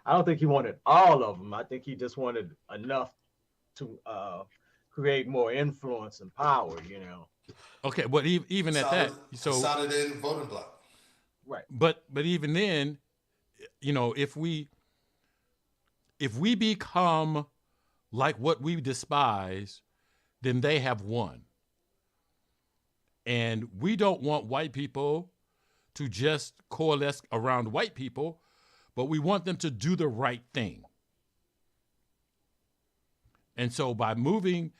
I don't think he wanted all of them. I think he just wanted enough to create more influence and power. Okay, but even at that, so consolidated voting bloc. Right. but even then, if we become like what we despise, then they have won. And we don't want white people to just coalesce around white people, but we want them to do the right thing. And so by moving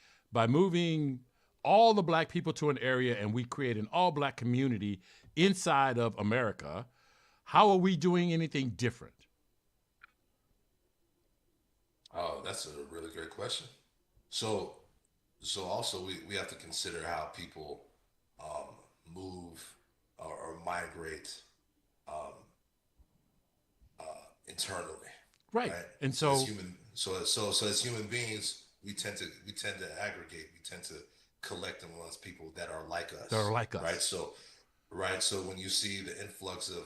all the Black people to an area, and we create an all Black community inside of America, how are we doing anything different? Oh, that's a really great question. So also we have to consider how people move or migrate um, internally, Right. right? And So as so human, as human beings, we tend to aggregate. We tend to collect amongst people that are like us. Right. So when you see the influx of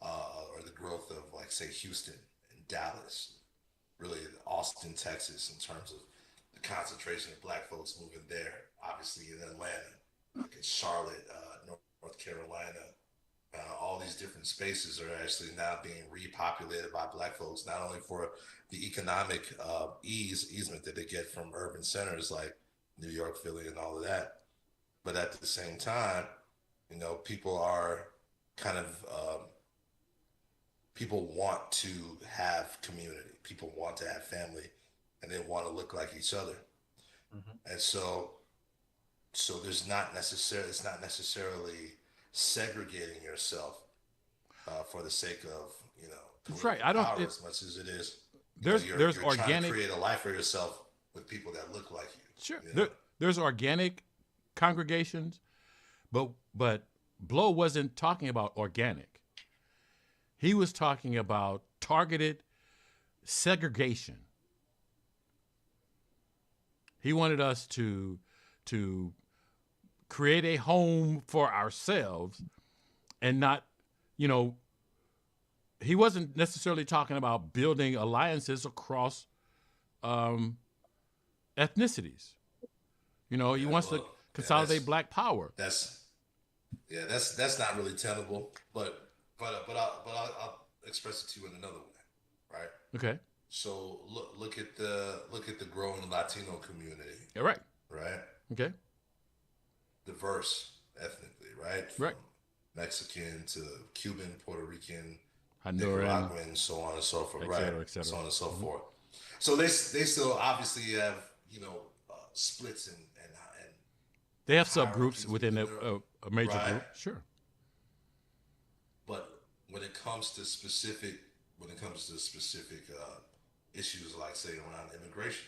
or the growth of, like, say, Houston and Dallas, really Austin, Texas, in terms of the concentration of Black folks moving there, obviously in Atlanta, like in Charlotte, North Carolina, all these different spaces are actually now being repopulated by Black folks, not only for the economic easement that they get from urban centers like New York, Philly, and all of that, but at the same time, people are kind of people want to have community, people want to have family, and they want to look like each other. Mm-hmm. And so it's not necessarily segregating yourself for the sake of That's right. political I don't. power as much as it is There's you're trying to organic. create a life for yourself with people that look like Sure. you. You know, There's organic congregations, but Blow wasn't talking about organic. He was talking about targeted segregation. He wanted us to create a home for ourselves and not, you know, he wasn't necessarily talking about building alliances across um, ethnicities. You know, he yeah, wants to well, yeah, consolidate black power. that's yeah, that's not really tenable. But I'll express it to you in another way, right? Okay. So look at the growing Latino community, Yeah, right. right? Okay. Diverse ethnically, right? From Right. Mexican to Cuban, Puerto Rican, Honduran, Nicaraguan, so on and so forth, et right? cetera, et cetera. So on and so forth. So they still obviously have splits and They have subgroups hierarchies within within their a major right. group. Sure. But when it comes to specific issues, like say around immigration,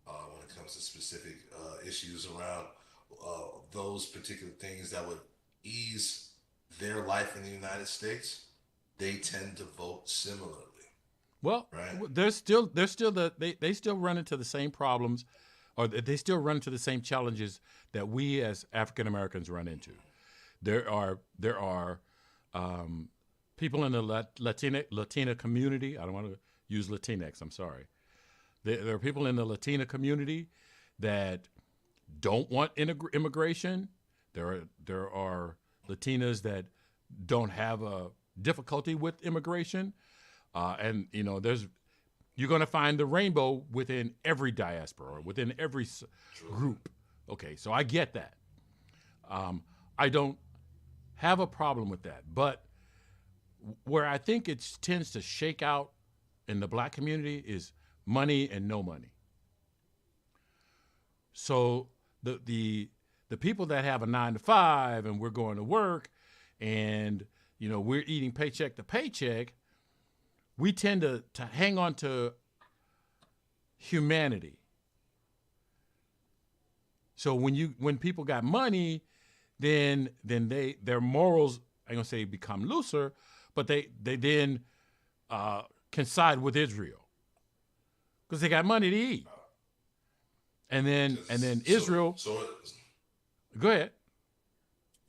when it comes to specific issues around those particular things that would ease their life in the United States, they tend to vote similarly, Well, right? they still run into the same problems, or they still run into the same challenges that we as African Americans run into. There are people in the Latina community. I don't want to use Latinx. I'm sorry. There are people in the Latina community that don't want immigration. There are Latinas that don't have a difficulty with immigration, and you're going to find the rainbow within every diaspora or within every group. Okay, so I get that. I don't have a problem with that, but where I think it tends to shake out in the black community is money and no money. So the people that have a 9 to 5 and we're going to work and we're eating paycheck to paycheck, we tend to hang on to humanity. So when people got money, then their morals, I'm gonna say, become looser, but they then can side with Israel because they got money to eat. And then Israel. So Go ahead.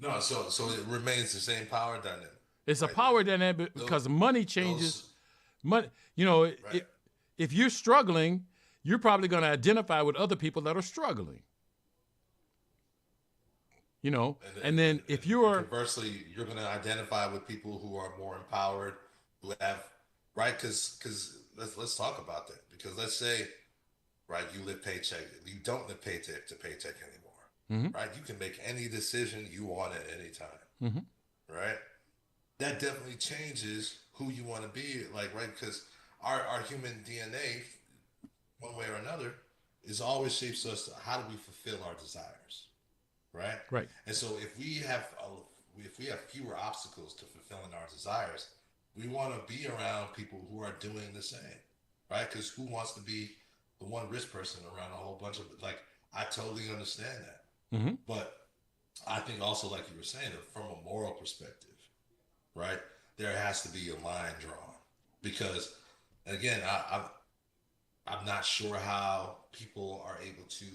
no, so it remains the same power dynamic. It's a Right? power dynamic because money changes. Money, Right. if you're struggling, you're probably going to identify with other people that are struggling. And then if you're conversely, you're going to identify with people who are more empowered, who have right, because let's talk about that. Because let's say, right, you don't live paycheck to paycheck anymore, Mhm. right? You can make any decision you want at any time, Mhm. right? That definitely changes who you want to be, like, right? Because our human DNA, one way or another, is always shapes us to how do we fulfill our desires, right? Right. And so if we have fewer obstacles to fulfilling our desires, we want to be around people who are doing the same, right? Because who wants to be the one rich person around a whole bunch of like? I totally understand that, Mhm. but I think also, like you were saying, that from a moral perspective, right, there has to be a line drawn because, again, I'm not sure how people are able to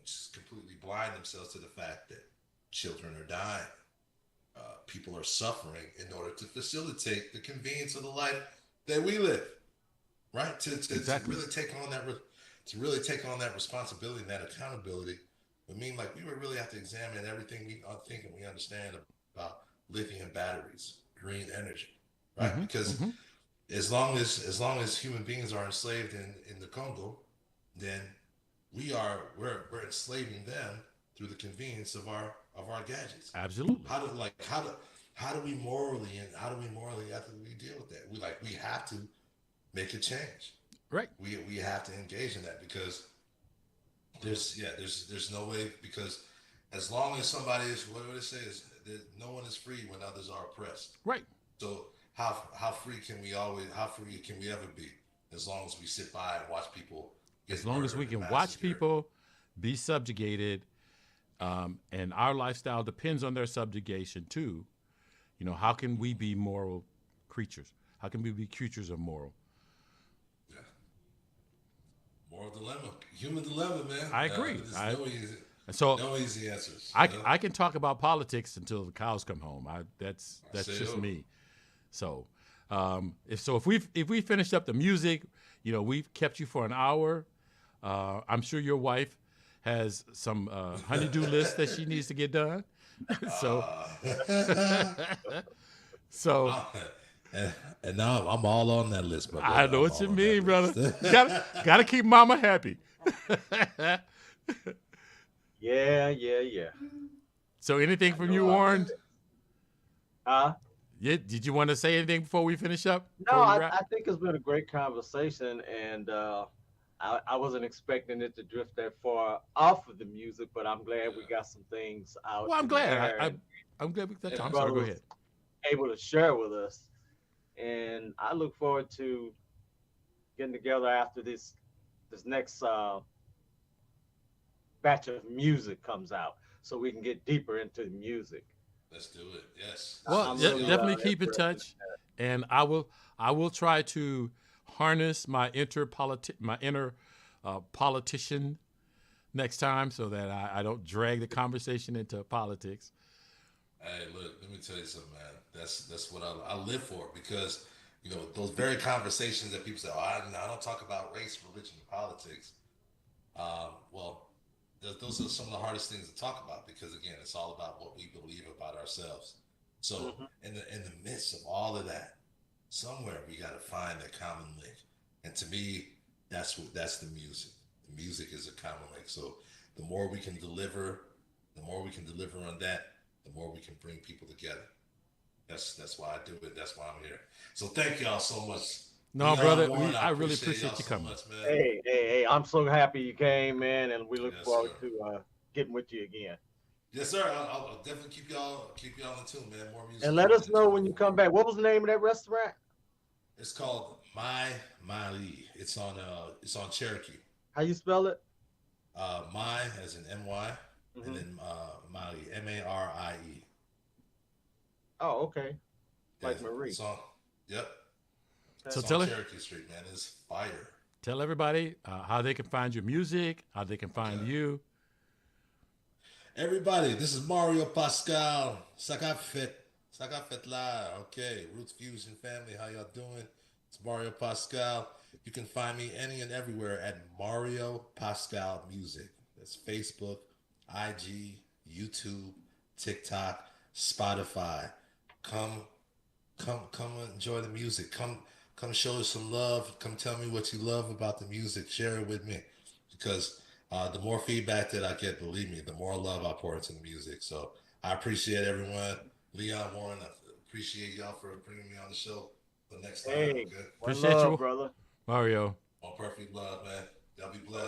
just completely blind themselves to the fact that children are dying, people are suffering in order to facilitate the convenience of the life that we live, right? To Exactly. really take on that responsibility and that accountability. I mean, like we would really have to examine everything we think and we understand about lithium batteries, green energy, right? Mhm. Because Mhm. as long as human beings are enslaved in the Congo, then we're enslaving them through the convenience of our gadgets. Absolutely. How do we morally ethically deal with that? We have to make a change. Right. We have to engage in that because there's no way because as long as somebody is what would it say is no one is free when others are oppressed. Right. So how free can we ever be as long as we sit by and watch people As get long as we murdered and can watch massacred? people be subjugated, and our lifestyle depends on their subjugation too. How can we be moral creatures? How can we be creatures of moral? Yeah. Moral dilemma, human dilemma, man. I agree. There's So no easy answers. I can talk about politics until the cows come home. I That's say, just oh, me. So if we finished up the music, we've kept you for an hour. I'm sure your wife has some honeydew list that she needs to get done. so so uh, and now I'm all on that list, my brother. I know I'm what you all on mean, that brother. list. Gotta keep mama happy. Yeah, yeah, yeah. So anything I from know you, I Warren? get it. Huh? Yeah, did you want to say anything before we finish up? No, Before we wrap? I think it's been a great conversation, and I wasn't expecting it to drift that far off of the music, but I'm glad we Yeah. got some things out Well, I'm in the glad. air I'm glad we touched. and I'm Yeah. sorry. Go brothers ahead. able to share with us. And I look forward to getting together after this next batch of music comes out, so we can get deeper into the music. Let's do it. Yes. Well, I'm See really y'all. definitely keep in interested. touch, and I will try to harness my inner politician next time, so that I don't drag the conversation into politics. Hey, look, let me tell you something, man. That's what I live for, because those very conversations that people say, "Oh, I don't talk about race, religion, and politics." Well, those are some of the hardest things to talk about, because again, it's all about what we believe about ourselves. So Mhm. in the midst of all of that, somewhere we got to find that common link. And to me, that's the music. The music is a common link. So the more we can deliver, the more we can deliver on that, the more we can bring people together. That's why I do it. That's why I'm here. So thank y'all so much. No, Leon, brother, Warren, I I really appreciate y'all appreciate you so coming. much, man. Hey! I'm so happy you came, man, and we look Yes, forward sir. to getting with you again. Yes, sir. I'll definitely keep y'all in tune, man. More music And let coming us in know when you come 2024. back. What was the name of that restaurant? It's called My Mali. It's on Cherokee. How you spell it? My as in My, and Hmm. then Mali, Marie. Oh, okay. Yeah, Like Marie. it's on. Yep, Okay. So it's on tell Cherokee Street, man. It's fire. tell everybody how they can find your music, how they can find Okay. you. Everybody, this is Mario Pascal. Sakafet la. Okay, Roots Fusion family, how y'all doing? It's Mario Pascal. You can find me any and everywhere at Mario Pascal Music. That's Facebook, IG, YouTube, TikTok, Spotify. Come, come enjoy the music. Come show us some love. Come tell me what you love about the music. Share it with me, because the more feedback that I get, believe me, the more love I pour into the music. So I appreciate everyone. Leon, Warren, I appreciate y'all for bringing me on the show the next time. Hey, Okay, one Appreciate love, you, brother. Mario. all perfect love, man. Y'all be All right. blessed.